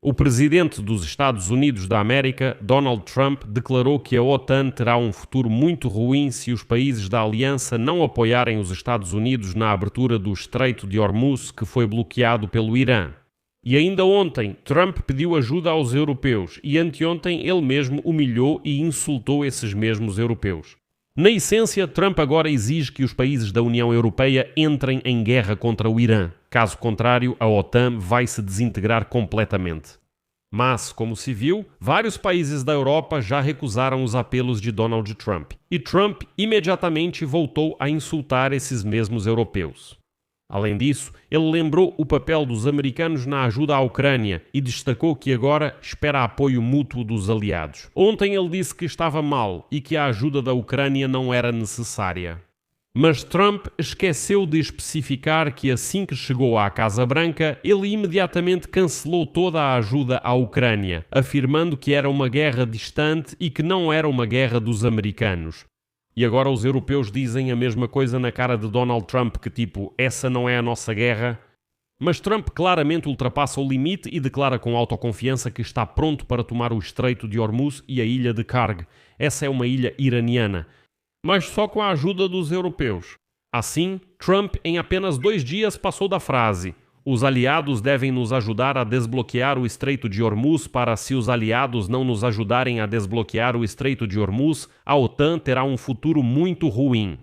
O presidente dos Estados Unidos da América, Donald Trump, declarou que a OTAN terá um futuro muito ruim se os países da aliança não apoiarem os Estados Unidos na abertura do Estreito de Hormuz, que foi bloqueado pelo Irã. E ainda ontem, Trump pediu ajuda aos europeus e anteontem ele mesmo humilhou e insultou esses mesmos europeus. Na essência, Trump agora exige que os países da União Europeia entrem em guerra contra o Irã. Caso contrário, a OTAN vai se desintegrar completamente. Mas, como se viu, vários países da Europa já recusaram os apelos de Donald Trump. E Trump imediatamente voltou a insultar esses mesmos europeus. Além disso, ele lembrou o papel dos americanos na ajuda à Ucrânia e destacou que agora espera apoio mútuo dos aliados. Ontem ele disse que estava mal e que a ajuda da Ucrânia não era necessária. Mas Trump esqueceu de especificar que assim que chegou à Casa Branca, ele imediatamente cancelou toda a ajuda à Ucrânia, afirmando que era uma guerra distante e que não era uma guerra dos americanos. E agora os europeus dizem a mesma coisa na cara de Donald Trump, que tipo, essa não é a nossa guerra. Mas Trump claramente ultrapassa o limite e declara com autoconfiança que está pronto para tomar o Estreito de Hormuz e a ilha de Karg. Essa é uma ilha iraniana, mas só com a ajuda dos europeus. Assim, Trump em apenas 2 dias passou da frase: os aliados devem nos ajudar a desbloquear o Estreito de Hormuz para se os aliados não nos ajudarem a desbloquear o Estreito de Hormuz, a OTAN terá um futuro muito ruim.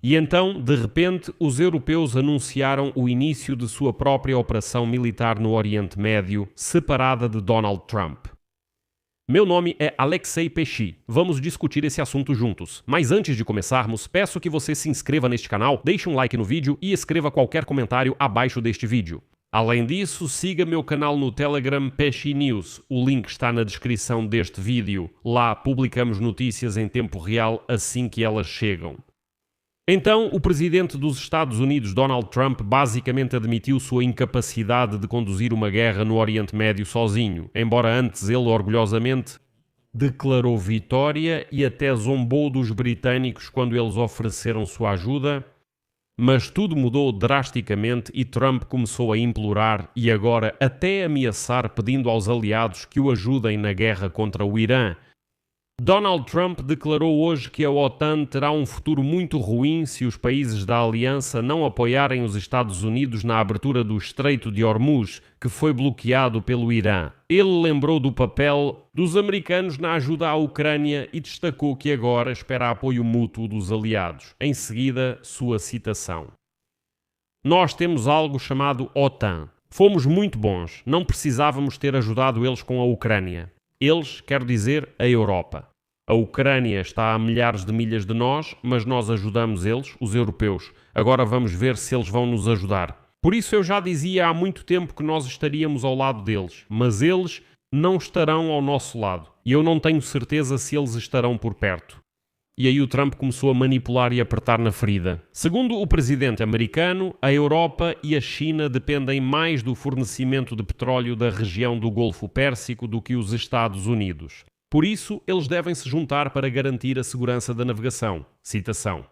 E então, de repente, os europeus anunciaram o início de sua própria operação militar no Oriente Médio, separada de Donald Trump. Meu nome é Alexei Pesci. Vamos discutir esse assunto juntos. Mas antes de começarmos, peço que você se inscreva neste canal, deixe um like no vídeo e escreva qualquer comentário abaixo deste vídeo. Além disso, siga meu canal no Telegram Pesci News. O link está na descrição deste vídeo. Lá publicamos notícias em tempo real assim que elas chegam. Então, o presidente dos Estados Unidos, Donald Trump, basicamente admitiu sua incapacidade de conduzir uma guerra no Oriente Médio sozinho, embora antes ele orgulhosamente declarou vitória e até zombou dos britânicos quando eles ofereceram sua ajuda. Mas tudo mudou drasticamente e Trump começou a implorar e agora até ameaçar, pedindo aos aliados que o ajudem na guerra contra o Irã. Donald Trump declarou hoje que a OTAN terá um futuro muito ruim se os países da aliança não apoiarem os Estados Unidos na abertura do Estreito de Hormuz, que foi bloqueado pelo Irã. Ele lembrou do papel dos americanos na ajuda à Ucrânia e destacou que agora espera apoio mútuo dos aliados. Em seguida, sua citação: nós temos algo chamado OTAN. Fomos muito bons, não precisávamos ter ajudado eles com a Ucrânia. Eles, quero dizer, a Europa. A Ucrânia está a milhares de milhas de nós, mas nós ajudamos eles, os europeus. Agora vamos ver se eles vão nos ajudar. Por isso eu já dizia há muito tempo que nós estaríamos ao lado deles, mas eles não estarão ao nosso lado. E eu não tenho certeza se eles estarão por perto. E aí o Trump começou a manipular e apertar na ferida. Segundo o presidente americano, a Europa e a China dependem mais do fornecimento de petróleo da região do Golfo Pérsico do que os Estados Unidos. Por isso, eles devem se juntar para garantir a segurança da navegação. Citação: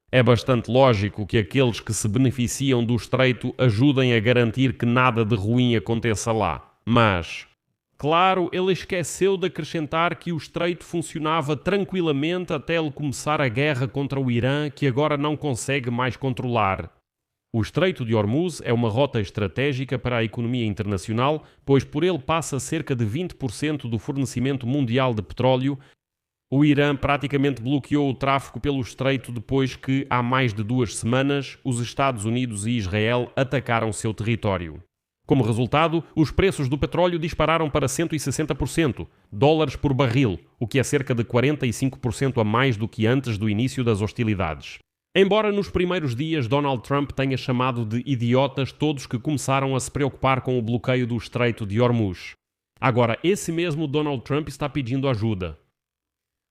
é bastante lógico que aqueles que se beneficiam do estreito ajudem a garantir que nada de ruim aconteça lá. Mas, claro, ele esqueceu de acrescentar que o estreito funcionava tranquilamente até ele começar a guerra contra o Irã, que agora não consegue mais controlar. O Estreito de Hormuz é uma rota estratégica para a economia internacional, pois por ele passa cerca de 20% do fornecimento mundial de petróleo. O Irã praticamente bloqueou o tráfego pelo estreito depois que, há mais de 2 semanas, os Estados Unidos e Israel atacaram seu território. Como resultado, os preços do petróleo dispararam para 160%, dólares por barril, o que é cerca de 45% a mais do que antes do início das hostilidades. Embora nos primeiros dias Donald Trump tenha chamado de idiotas todos que começaram a se preocupar com o bloqueio do Estreito de Hormuz. Agora, esse mesmo Donald Trump está pedindo ajuda.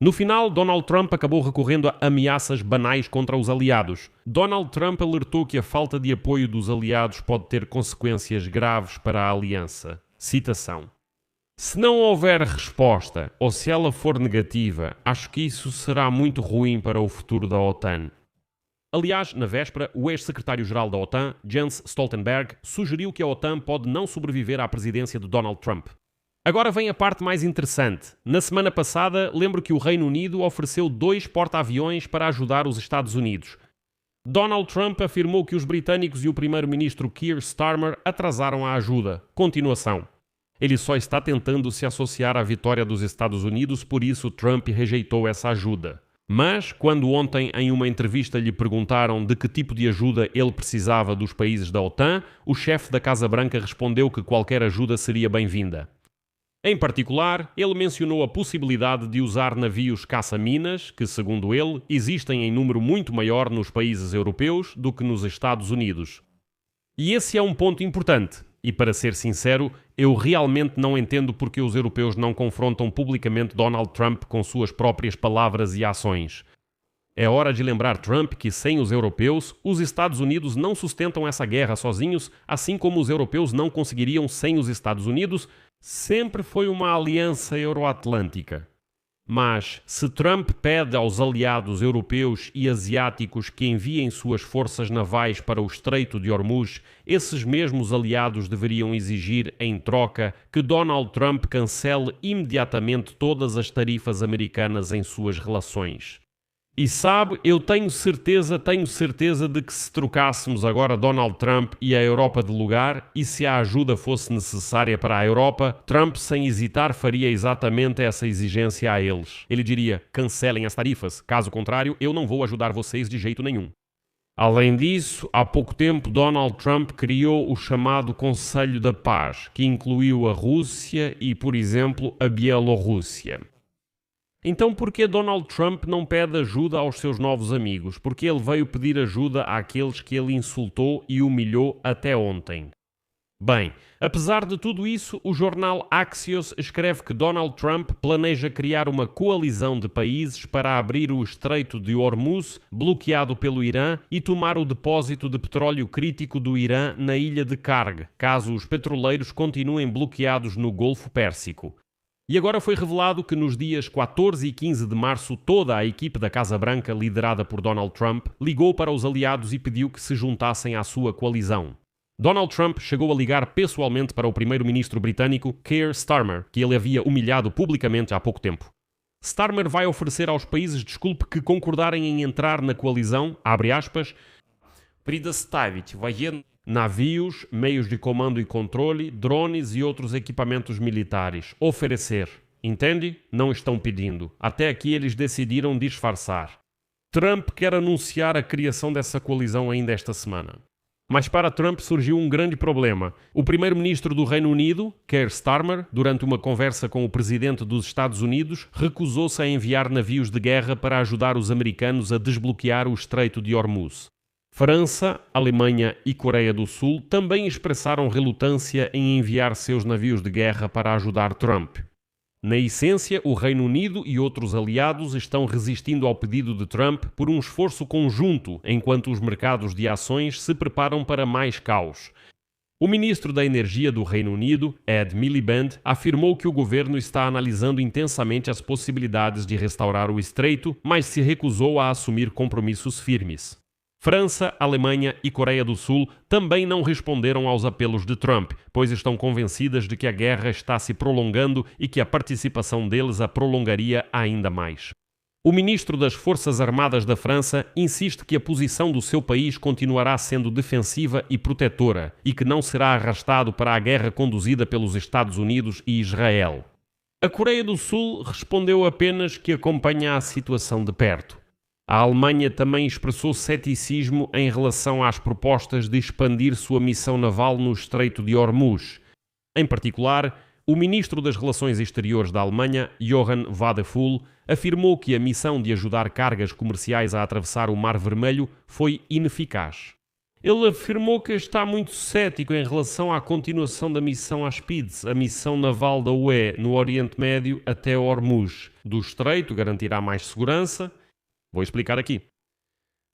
No final, Donald Trump acabou recorrendo a ameaças banais contra os aliados. Donald Trump alertou que a falta de apoio dos aliados pode ter consequências graves para a aliança. Citação: se não houver resposta, ou se ela for negativa, acho que isso será muito ruim para o futuro da OTAN. Aliás, na véspera, o ex-secretário-geral da OTAN, Jens Stoltenberg, sugeriu que a OTAN pode não sobreviver à presidência de Donald Trump. Agora vem a parte mais interessante. Na semana passada, lembro que o Reino Unido ofereceu 2 porta-aviões para ajudar os Estados Unidos. Donald Trump afirmou que os britânicos e o primeiro-ministro Keir Starmer atrasaram a ajuda. Continuação. Ele só está tentando se associar à vitória dos Estados Unidos, por isso Trump rejeitou essa ajuda. Mas, quando ontem em uma entrevista lhe perguntaram de que tipo de ajuda ele precisava dos países da OTAN, o chefe da Casa Branca respondeu que qualquer ajuda seria bem-vinda. Em particular, ele mencionou a possibilidade de usar navios caça-minas, que, segundo ele, existem em número muito maior nos países europeus do que nos Estados Unidos. E esse é um ponto importante, e para ser sincero, eu realmente não entendo porque os europeus não confrontam publicamente Donald Trump com suas próprias palavras e ações. É hora de lembrar Trump que, sem os europeus, os Estados Unidos não sustentam essa guerra sozinhos, assim como os europeus não conseguiriam sem os Estados Unidos. Sempre foi uma aliança euroatlântica. Mas, se Trump pede aos aliados europeus e asiáticos que enviem suas forças navais para o Estreito de Hormuz, esses mesmos aliados deveriam exigir, em troca, que Donald Trump cancele imediatamente todas as tarifas americanas em suas relações. E sabe, eu tenho certeza de que se trocássemos agora Donald Trump e a Europa de lugar, e se a ajuda fosse necessária para a Europa, Trump sem hesitar faria exatamente essa exigência a eles. Ele diria, cancelem as tarifas, caso contrário eu não vou ajudar vocês de jeito nenhum. Além disso, há pouco tempo Donald Trump criou o chamado Conselho da Paz, que incluiu a Rússia e, por exemplo, a Bielorrússia. Então por que Donald Trump não pede ajuda aos seus novos amigos? Porque ele veio pedir ajuda àqueles que ele insultou e humilhou até ontem. Bem, apesar de tudo isso, o jornal Axios escreve que Donald Trump planeja criar uma coalizão de países para abrir o Estreito de Hormuz, bloqueado pelo Irã, e tomar o depósito de petróleo crítico do Irã na ilha de Karg, caso os petroleiros continuem bloqueados no Golfo Pérsico. E agora foi revelado que nos dias 14 e 15 de março toda a equipe da Casa Branca, liderada por Donald Trump, ligou para os aliados e pediu que se juntassem à sua coalizão. Donald Trump chegou a ligar pessoalmente para o primeiro-ministro britânico Keir Starmer, que ele havia humilhado publicamente há pouco tempo. Starmer vai oferecer aos países desculpe que concordarem em entrar na coalizão, abre aspas, предоставить военные navios, meios de comando e controle, drones e outros equipamentos militares. Oferecer. Entende? Não estão pedindo. Até aqui eles decidiram disfarçar. Trump quer anunciar a criação dessa coalizão ainda esta semana. Mas para Trump surgiu um grande problema. O primeiro-ministro do Reino Unido, Keir Starmer, durante uma conversa com o presidente dos Estados Unidos, recusou-se a enviar navios de guerra para ajudar os americanos a desbloquear o Estreito de Hormuz. França, Alemanha e Coreia do Sul também expressaram relutância em enviar seus navios de guerra para ajudar Trump. Na essência, o Reino Unido e outros aliados estão resistindo ao pedido de Trump por um esforço conjunto, enquanto os mercados de ações se preparam para mais caos. O ministro da Energia do Reino Unido, Ed Miliband, afirmou que o governo está analisando intensamente as possibilidades de restaurar o estreito, mas se recusou a assumir compromissos firmes. França, Alemanha e Coreia do Sul também não responderam aos apelos de Trump, pois estão convencidas de que a guerra está se prolongando e que a participação deles a prolongaria ainda mais. O ministro das Forças Armadas da França insiste que a posição do seu país continuará sendo defensiva e protetora e que não será arrastado para a guerra conduzida pelos Estados Unidos e Israel. A Coreia do Sul respondeu apenas que acompanha a situação de perto. A Alemanha também expressou ceticismo em relação às propostas de expandir sua missão naval no Estreito de Hormuz. Em particular, o ministro das Relações Exteriores da Alemanha, Johann Wadephul, afirmou que a missão de ajudar cargas comerciais a atravessar o Mar Vermelho foi ineficaz. Ele afirmou que está muito cético em relação à continuação da missão Aspides, a missão naval da UE no Oriente Médio até Hormuz. Do Estreito garantirá mais segurança. Vou explicar aqui.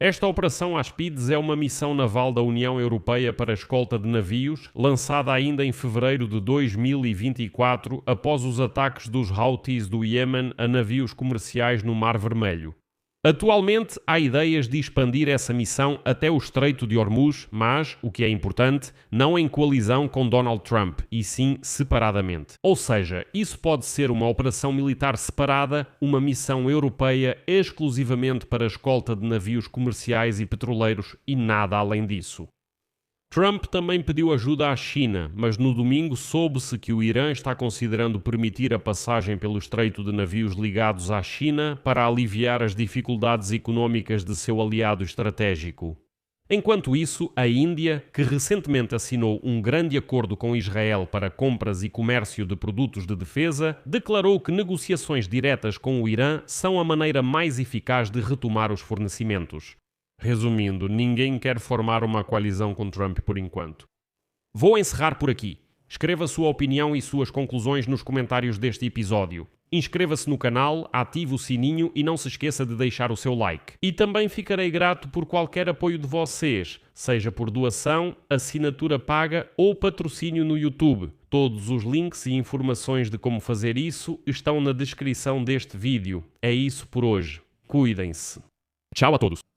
Esta operação Aspides é uma missão naval da União Europeia para a escolta de navios, lançada ainda em fevereiro de 2024, após os ataques dos Houthis do Iêmen a navios comerciais no Mar Vermelho. Atualmente, há ideias de expandir essa missão até o Estreito de Hormuz, mas, o que é importante, não em coalizão com Donald Trump, e sim separadamente. Ou seja, isso pode ser uma operação militar separada, uma missão europeia exclusivamente para a escolta de navios comerciais e petroleiros e nada além disso. Trump também pediu ajuda à China, mas no domingo soube-se que o Irã está considerando permitir a passagem pelo estreito de navios ligados à China para aliviar as dificuldades económicas de seu aliado estratégico. Enquanto isso, a Índia, que recentemente assinou um grande acordo com Israel para compras e comércio de produtos de defesa, declarou que negociações diretas com o Irã são a maneira mais eficaz de retomar os fornecimentos. Resumindo, ninguém quer formar uma coalizão com Trump por enquanto. Vou encerrar por aqui. Escreva sua opinião e suas conclusões nos comentários deste episódio. Inscreva-se no canal, ative o sininho e não se esqueça de deixar o seu like. E também ficarei grato por qualquer apoio de vocês, seja por doação, assinatura paga ou patrocínio no YouTube. Todos os links e informações de como fazer isso estão na descrição deste vídeo. É isso por hoje. Cuidem-se. Tchau a todos.